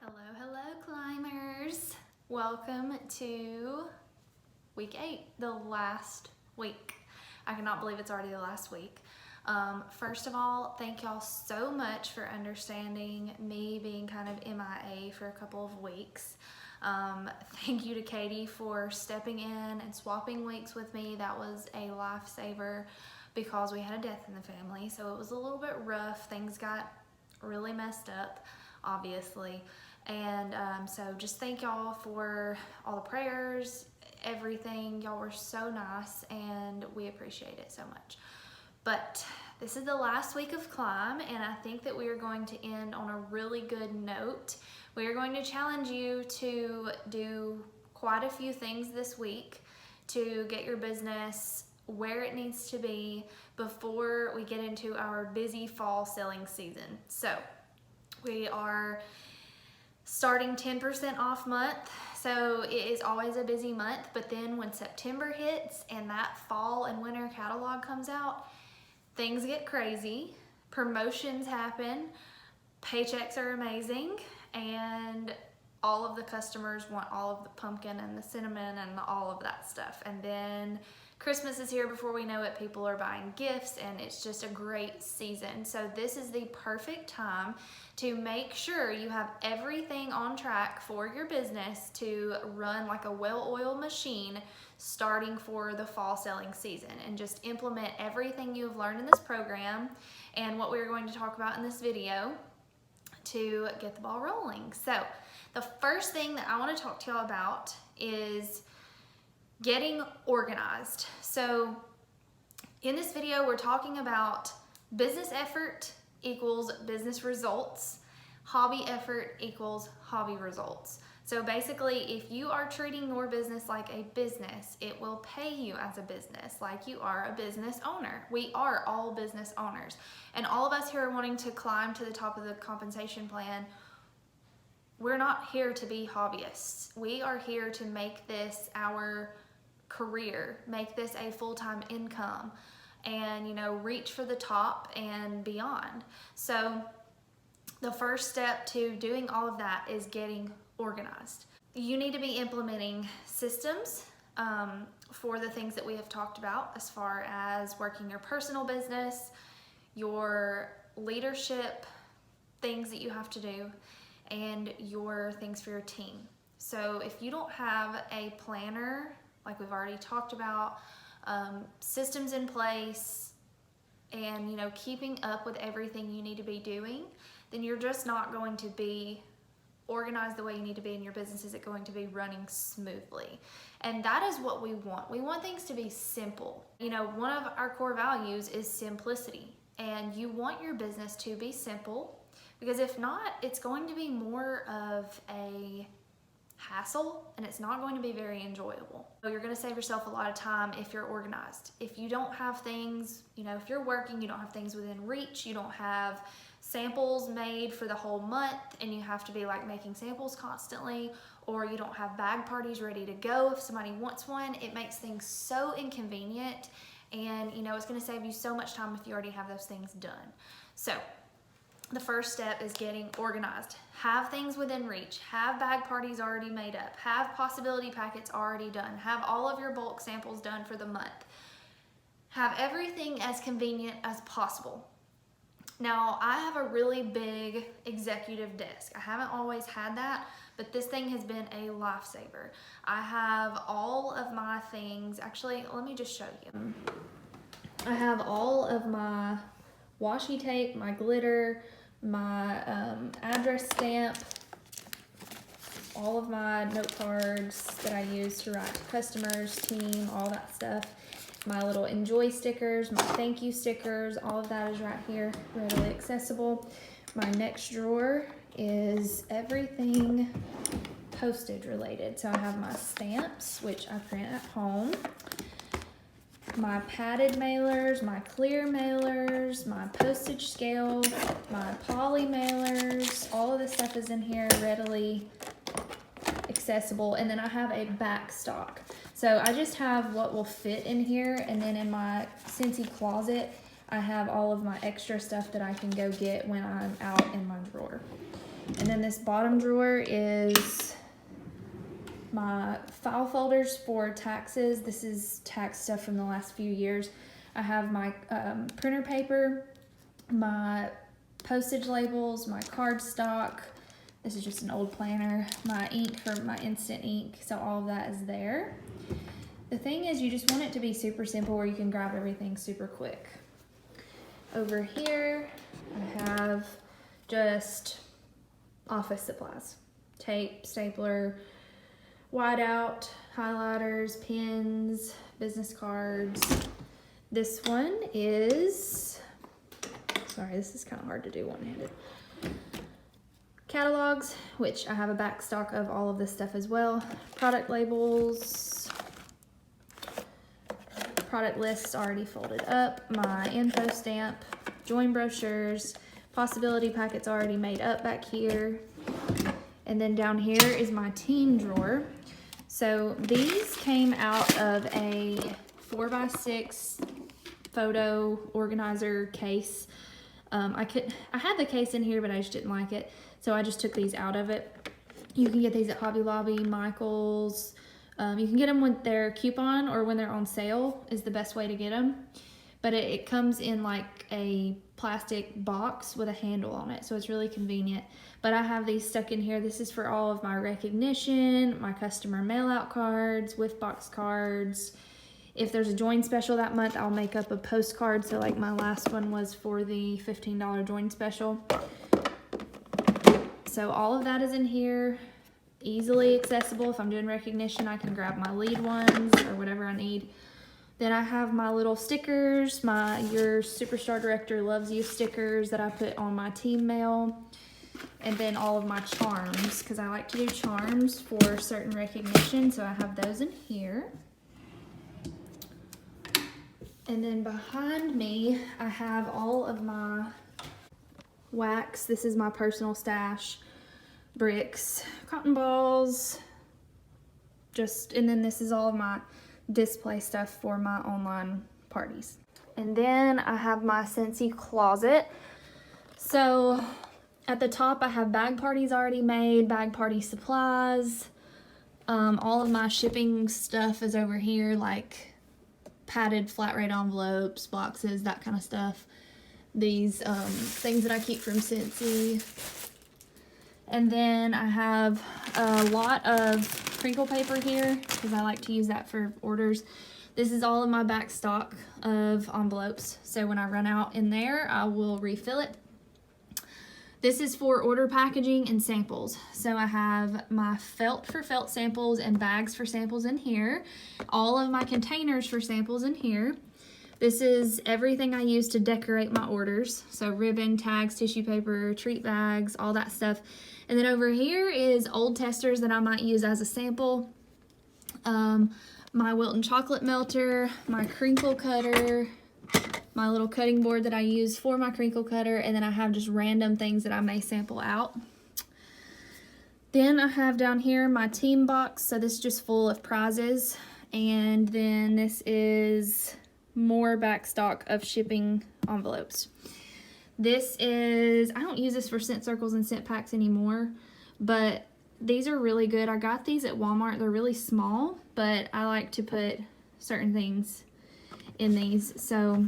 Hello, climbers. Welcome to week 8, the last week. I cannot believe it's already the last week. First of all, thank y'all so much for understanding me being kind of MIA for a couple of weeks. Thank you to Katie for stepping in and swapping weeks with me. That was a lifesaver because we had a death in the family, so it was a little bit rough. Things got really messed up, obviously. And so just thank y'all for all the prayers, everything. Y'all were so nice and we appreciate it so much. But this is the last week of climb, and I think that we are going to end on a really good note. We are going to challenge you to do quite a few things this week to get your business where it needs to be before we get into our busy fall selling season. So we are starting 10% off month. So it is always a busy month, but then when September hits and that fall and winter catalog comes out, things get crazy, promotions happen, paychecks are amazing, and all of the customers want all of the pumpkin and the cinnamon and all of that stuff. And then Christmas is here before we know it. People are buying gifts and it's just a great season. So this is the perfect time to make sure you have everything on track for your business to run like a well-oiled machine starting for the fall selling season, and just implement everything you've learned in this program and what we're going to talk about in this video to get the ball rolling. So the first thing that I want to talk to y'all about is getting organized. So in this video, we're talking about business effort equals business results, hobby effort equals hobby results. So basically, if you are treating your business like a business, it will pay you as a business, like you are a business owner. We are all business owners. And all of us who are wanting to climb to the top of the compensation plan, we're not here to be hobbyists. We are here to make this our career, make this a full-time income, and reach for the top and beyond. So the first step to doing all of that is getting organized. You need to be implementing systems for the things that we have talked about, as far as working your personal business, your leadership things that you have to do, and your things for your team. So if you don't have a planner, like we've already talked about, systems in place, and keeping up with everything you need to be doing, then you're just not going to be organized the way you need to be, and your business isn't going to be running smoothly. And that is what we want. We want things to be simple. One of our core values is simplicity, and you want your business to be simple, because if not, it's going to be more of a hassle and it's not going to be very enjoyable. So you're going to save yourself a lot of time if you're organized. If you don't have things, if you're working, you don't have things within reach, you don't have samples made for the whole month and you have to be like making samples constantly, or you don't have bag parties ready to go if somebody wants one, it makes things so inconvenient, and it's going to save you so much time if you already have those things done. So the first step is getting organized. Have things within reach. Have bag parties already made up. Have possibility packets already done. Have all of your bulk samples done for the month. Have everything as convenient as possible. Now, I have a really big executive desk. I haven't always had that, but this thing has been a lifesaver. I have all of my things. Actually, let me just show you. I have all of my washi tape, my glitter, my address stamp, all of my note cards that I use to write to customers, team, all that stuff. My little enjoy stickers, my thank you stickers, all of that is right here, readily accessible. My next drawer is everything postage related. So I have my stamps, which I print at home, my padded mailers, my clear mailers, my postage scale, my poly mailers, all of this stuff is in here, readily accessible. And then I have a back stock. So I just have what will fit in here, and then in my Scentsy closet, I have all of my extra stuff that I can go get when I'm out in my drawer. And then this bottom drawer is my file folders for taxes. This is tax stuff from the last few years. I have my printer paper, my postage labels, my card stock. This is just an old planner. My ink for my instant ink. So all of that is there. The thing is, you just want it to be super simple where you can grab everything super quick. Over here, I have just office supplies. Tape, stapler, whiteout, highlighters, pens, business cards. This one is, sorry, this is kind of hard to do one-handed. Catalogs, which I have a back stock of all of this stuff as well. Product labels, product lists already folded up, my info stamp, join brochures, possibility packets already made up back here. And then down here is my teen drawer. So these came out of a 4x6 photo organizer case. I had the case in here, but I just didn't like it. So I just took these out of it. You can get these at Hobby Lobby, Michael's. You can get them when they're coupon or when they're on sale is the best way to get them. But it comes in like a plastic box with a handle on it, so it's really convenient. But I have these stuck in here. This is for all of my recognition, my customer mail out cards, Whiffbox cards. If there's a join special that month, I'll make up a postcard. So like my last one was for the $15 join special. So all of that is in here, easily accessible. If I'm doing recognition, I can grab my lead ones or whatever I need. Then I have my little stickers, my Your Superstar Director Loves You stickers that I put on my team mail. And then all of my charms, because I like to do charms for certain recognition, so I have those in here. And then behind me, I have all of my wax. This is my personal stash, bricks, cotton balls, and then this is all of my display stuff for my online parties. And then I have my Scentsy closet. So at the top, I have bag parties already made, bag party supplies. All of my shipping stuff is over here, like padded flat rate envelopes, boxes, that kind of stuff. These things that I keep from Scentsy. And then I have a lot of crinkle paper here because I like to use that for orders. This is all of my back stock of envelopes. So when I run out in there, I will refill it. This is for order packaging and samples. So I have my felt for felt samples and bags for samples in here. All of my containers for samples in here. This is everything I use to decorate my orders. So ribbon, tags, tissue paper, treat bags, all that stuff. And then over here is old testers that I might use as a sample. My Wilton chocolate melter, my crinkle cutter, my little cutting board that I use for my crinkle cutter, and then I have just random things that I may sample out. Then I have down here my team box. So this is just full of prizes. And then this is more back stock of shipping envelopes. This is, I don't use this for scent circles and scent packs anymore, but these are really good. I got these at Walmart. They're really small, but I like to put certain things in these. So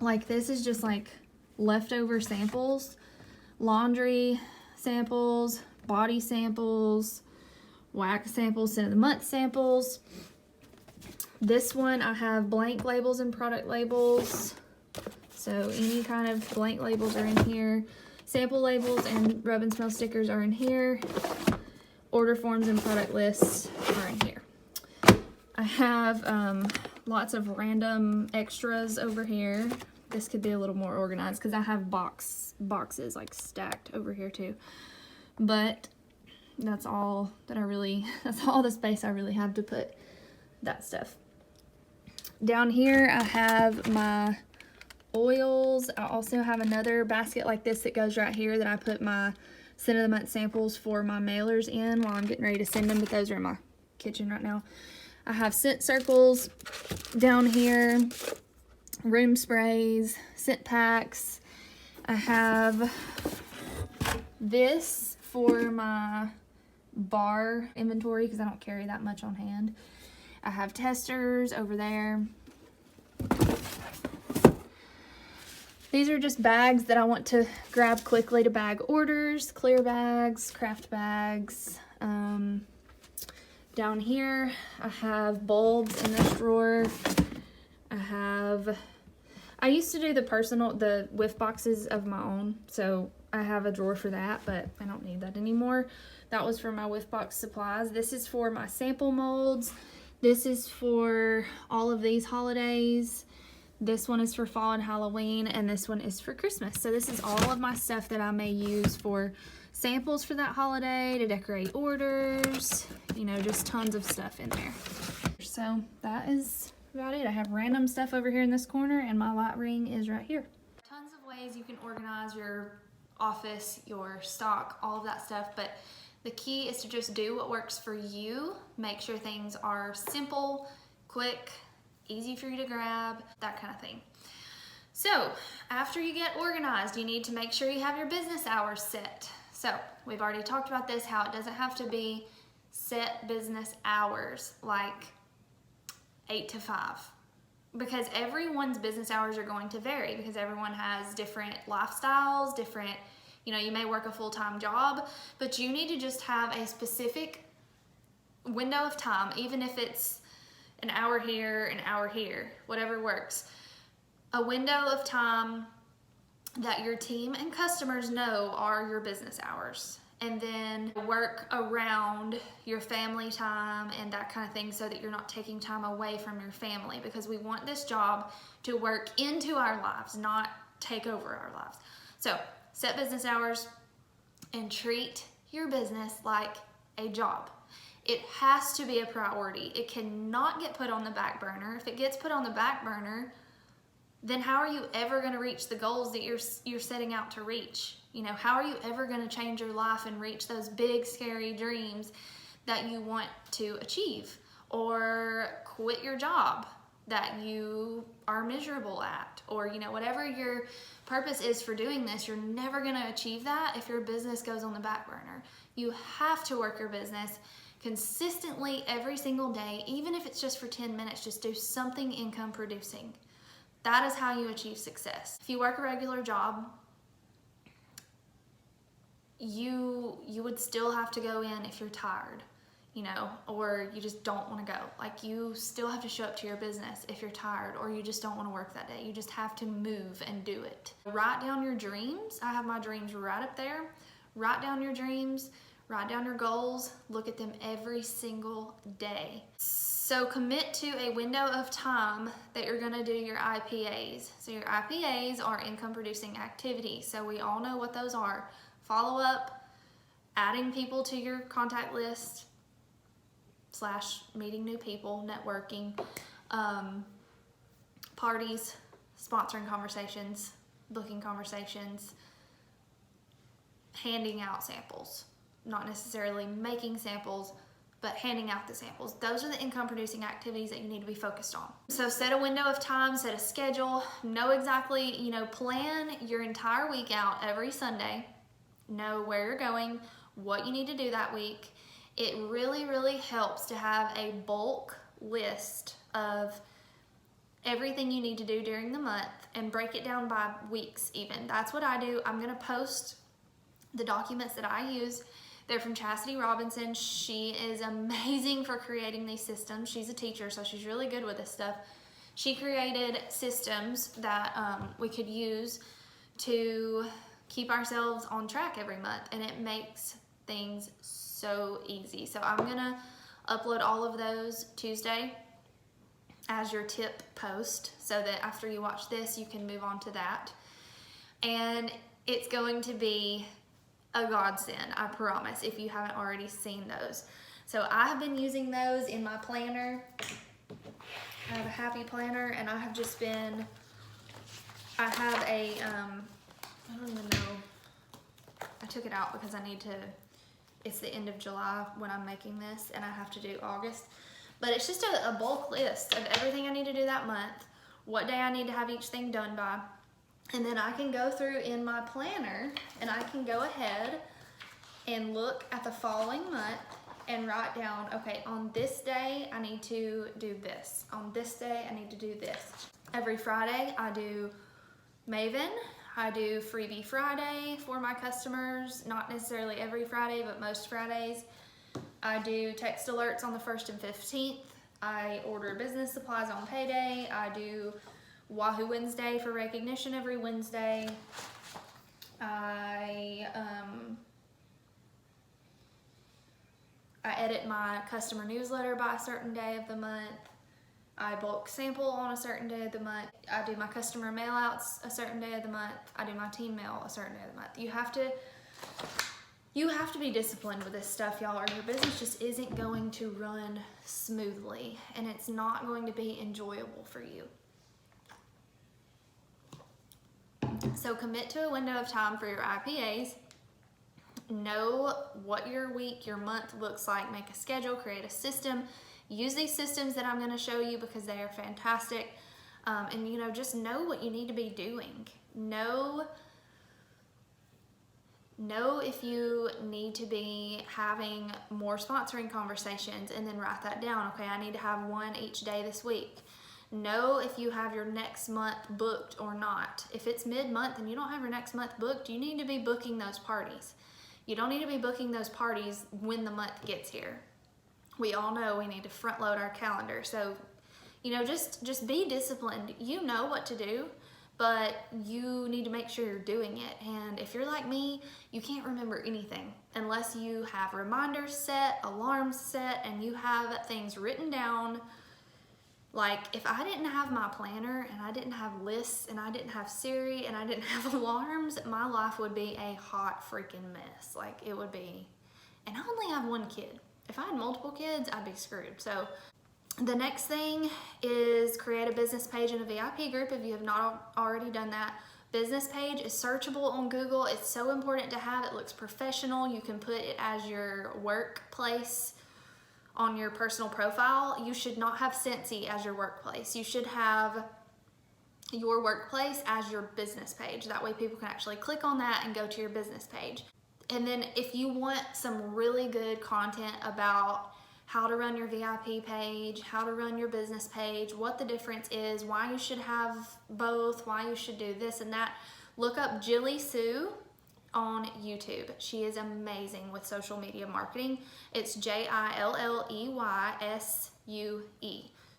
like this is just like leftover samples, laundry samples, body samples, wax samples, scent of the month samples. This one I have blank labels and product labels. So any kind of blank labels are in here. Sample labels and rub and smell stickers are in here. Order forms and product lists are in here. I have lots of random extras over here. This could be a little more organized because I have boxes like stacked over here too. But that's all that that's all the space I really have to put that stuff. Down here I have my oils. I also have another basket like this that goes right here that I put my scent of the month samples for my mailers in while I'm getting ready to send them, but those are in my kitchen right now. I have scent circles down here, room sprays, scent packs. I have this for my bar inventory because I don't carry that much on hand. I have testers over there. These are just bags that I want to grab quickly to bag orders, clear bags, craft bags. Down here, I have bulbs in this drawer. I used to do the whiff boxes of my own, so I have a drawer for that, but I don't need that anymore. That was for my whiff box supplies. This is for my sample molds. This is for all of these holidays. This one is for fall and Halloween, and this one is for Christmas. So this is all of my stuff that I may use for samples for that holiday, to decorate orders, you know, just tons of stuff in there. So that is about it. I have random stuff over here in this corner, and my light ring is right here. Tons of ways you can organize your office, your stock, all of that stuff, but the key is to just do what works for you. Make sure things are simple, quick, easy for you to grab, that kind of thing. So after you get organized, you need to make sure you have your business hours set. So we've already talked about this, how it doesn't have to be set business hours like 8 to 5, because everyone's business hours are going to vary because everyone has different lifestyles, different, you know, you may work a full-time job, but you need to just have a specific window of time, even if it's an hour here, whatever works. A window of time that your team and customers know are your business hours. And then work around your family time and that kind of thing so that you're not taking time away from your family, because we want this job to work into our lives, not take over our lives. So set business hours and treat your business like a job. It has to be a priority. It cannot get put on the back burner. If it gets put on the back burner, then how are you ever going to reach the goals that you're setting out to reach? You know, how are you ever going to change your life and reach those big, scary dreams that you want to achieve? Or quit your job that you are miserable at? Or, you know, whatever your purpose is for doing this, you're never going to achieve that if your business goes on the back burner. You have to work your business consistently every single day, even if it's just for 10 minutes, just do something income producing. That is how you achieve success. If you work a regular job, you would still have to go in if you're tired, you know, or you just don't want to go. Like, you still have to show up to your business if you're tired or you just don't want to work that day. You just have to move and do it. Write down your dreams. I have my dreams right up there. Write down your dreams. Write down your goals. Look at them every single day. So commit to a window of time that you're going to do your IPAs. So your IPAs are income producing activities. So we all know what those are. Follow up, adding people to your contact list, / meeting new people, networking, parties, sponsoring conversations, booking conversations, handing out samples. Not necessarily making samples, but handing out the samples. Those are the income producing activities that you need to be focused on. So set a window of time, set a schedule, know exactly, you know, plan your entire week out every Sunday, know where you're going, what you need to do that week. It really, really helps to have a bulk list of everything you need to do during the month and break it down by weeks even. That's what I do. I'm gonna post the documents that I use. They're from Chastity Robinson. She is amazing for creating these systems. She's a teacher, so she's really good with this stuff. She created systems that we could use to keep ourselves on track every month, and it makes things so easy. So I'm gonna upload all of those Tuesday as your tip post so that after you watch this, you can move on to that. And it's going to be a godsend, I promise, if you haven't already seen those. So I have been using those in my planner. I have a happy planner, and I have just been, I have a, I don't even know, I took it out because I need to, it's the end of July when I'm making this, and I have to do August. But it's just a bulk list of everything I need to do that month, what day I need to have each thing done by, And then I can go through in my planner and I can go ahead and look at the following month and write down, okay, on this day I need to do this. On this day I need to do this. Every Friday I do Maven. I do Freebie Friday for my customers, not necessarily every Friday, but most Fridays. I do text alerts on the 1st and 15th. I order business supplies on payday. I do Wahoo Wednesday for recognition every Wednesday. I edit my customer newsletter by a certain day of the month. I bulk sample on a certain day of the month. I do my customer mail outs a certain day of the month. I do my team mail a certain day of the month. You have to be disciplined with this stuff, y'all, or your business just isn't going to run smoothly and it's not going to be enjoyable for you. So commit to a window of time for your IPAs. Know what your week, your month looks like. Make a schedule, create a system. Use these systems that I'm going to show you because they are fantastic. And just know what you need to be doing. Know if you need to be having more sponsoring conversations, and then write that down. Okay, I need to have one each day this week. Know if you have your next month booked or not. If it's mid-month and you don't have your next month booked, you need to be booking those parties. You don't need to be booking those parties when the month gets here. We all know we need to front load our calendar. So, just be disciplined. You know what to do, but you need to make sure you're doing it. And if you're like me, you can't remember anything unless you have reminders set, alarms set, and you have things written down. Like, if I didn't have my planner and I didn't have lists and I didn't have Siri and I didn't have alarms, my life would be a hot freaking mess. Like, it would be. And I only have one kid. If I had multiple kids, I'd be screwed. So the next thing is create a business page in a VIP group if you have not already done that. Business page is searchable on Google. It's so important to have. It looks professional. You can put it as your workplace on your personal profile. You should not have Scentsy as your workplace. You should have your workplace as your business page. That way people can actually click on that and go to your business page. And then if you want some really good content about how to run your VIP page, how to run your business page, what the difference is, why you should have both, why you should do this and that, look up Jilly Sue on YouTube. She is amazing with social media marketing. It's JILLEYSUE,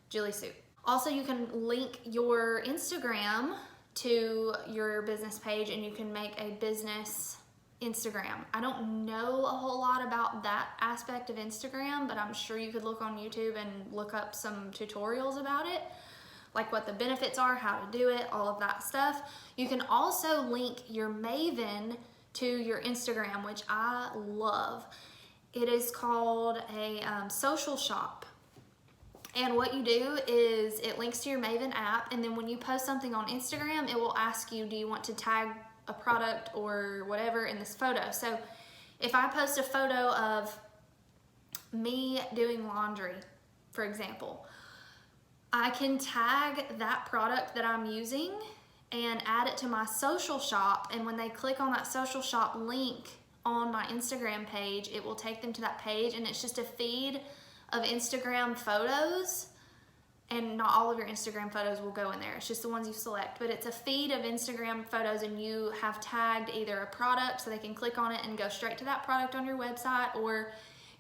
Jilly Sue. Also, you can link your Instagram to your business page and you can make a business Instagram. I don't know a whole lot about that aspect of Instagram, but I'm sure you could look on YouTube and look up some tutorials about it, like what the benefits are, how to do it, all of that stuff. You can also link your Maven to your Instagram, which I love. It is called a social shop. And what you do is it links to your Maven app, and then when you post something on Instagram, it will ask you, do you want to tag a product or whatever in this photo? So if I post a photo of me doing laundry, for example, I can tag that product that I'm using and add it to my social shop, and when they click on that social shop link on my Instagram page, it will take them to that page, and it's just a feed of Instagram photos. And not all of your Instagram photos will go in there. It's just the ones you select. But it's a feed of Instagram photos, and you have tagged either a product so they can click on it and go straight to that product on your website, or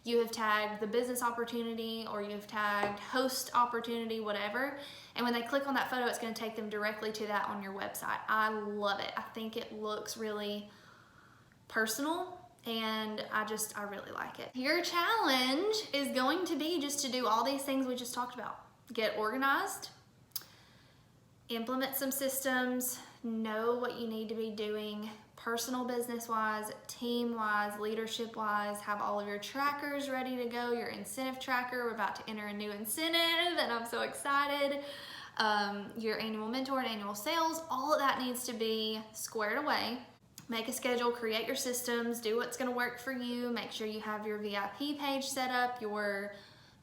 you have tagged the business opportunity, or you have tagged host opportunity, whatever. And when they click on that photo, it's going to take them directly to that on your website. I love it. I think it looks really personal, and I really like it. Your challenge is going to be just to do all these things we just talked about. Get organized, implement some systems, know what you need to be doing personal business-wise, team-wise, leadership-wise, have all of your trackers ready to go, your incentive tracker. We're about to enter a new incentive and I'm so excited. Your annual mentor and annual sales, all of that needs to be squared away. Make a schedule, create your systems, do what's gonna work for you, make sure you have your VIP page set up, your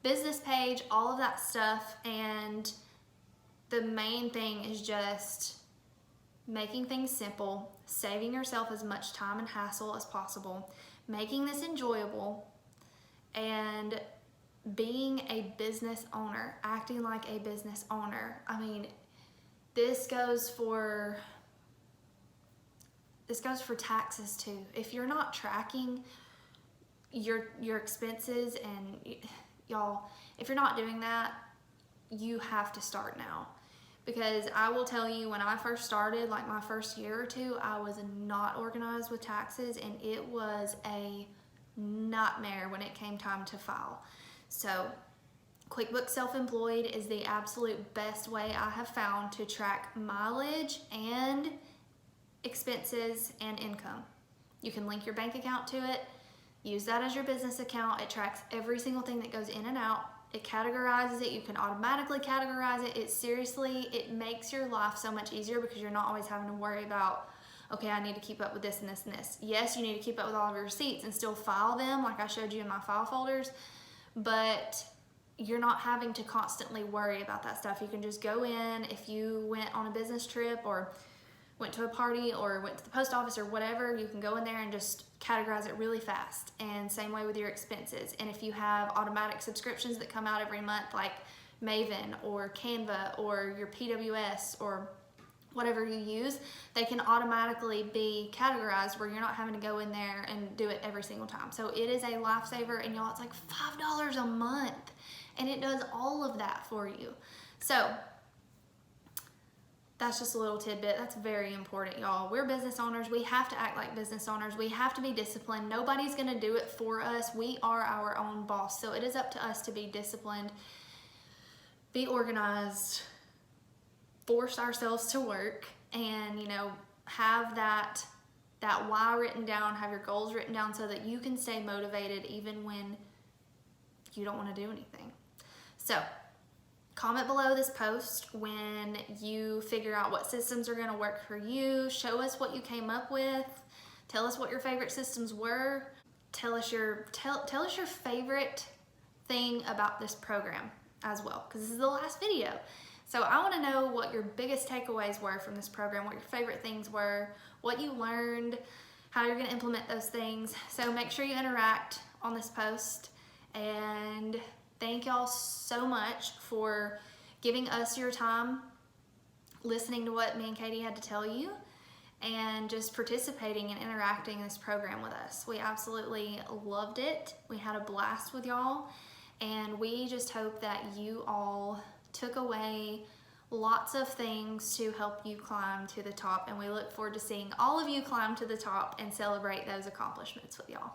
business page, all of that stuff. And the main thing is just making things simple, saving yourself as much time and hassle as possible, making this enjoyable, and being a business owner, acting like a business owner. I mean, this goes for taxes too. If you're not tracking your expenses, and y'all, if you're not doing that, you have to start now. Because I will tell you, when I first started, like my first year or two, I was not organized with taxes, and it was a nightmare when it came time to file. So QuickBooks Self-Employed is the absolute best way I have found to track mileage and expenses and income. You can link your bank account to it, use that as your business account. It tracks every single thing that goes in and out. It categorizes it. You can automatically categorize it. It makes your life so much easier, because you're not always having to worry about, okay, I need to keep up with this and this and this. Yes, you need to keep up with all of your receipts and still file them like I showed you in my file folders, but you're not having to constantly worry about that stuff. You can just go in, if you went on a business trip or went to a party or went to the post office or whatever, you can go in there and just categorize it really fast. And same way with your expenses. And if you have automatic subscriptions that come out every month, like Maven or Canva or your PWS or whatever you use, they can automatically be categorized where you're not having to go in there and do it every single time. So it is a lifesaver, and y'all, it's like $5 a month, and it does all of that for you. So that's just a little tidbit. That's very important, y'all. We're business owners. We have to act like business owners. We have to be disciplined. Nobody's going to do it for us. We are our own boss. So it is up to us to be disciplined, be organized, force ourselves to work, and, you know, have that why written down, have your goals written down, so that you can stay motivated even when you don't want to do anything. So comment below this post when you figure out what systems are going to work for you. Show us what you came up with. Tell us what your favorite systems were. Tell us your favorite thing about this program as well, because this is the last video. So I want to know what your biggest takeaways were from this program, what your favorite things were, what you learned, how you're going to implement those things. So make sure you interact on this post, and thank y'all so much for giving us your time, listening to what me and Katie had to tell you, and just participating and interacting in this program with us. We absolutely loved it. We had a blast with y'all, and we just hope that you all took away lots of things to help you climb to the top, and we look forward to seeing all of you climb to the top and celebrate those accomplishments with y'all.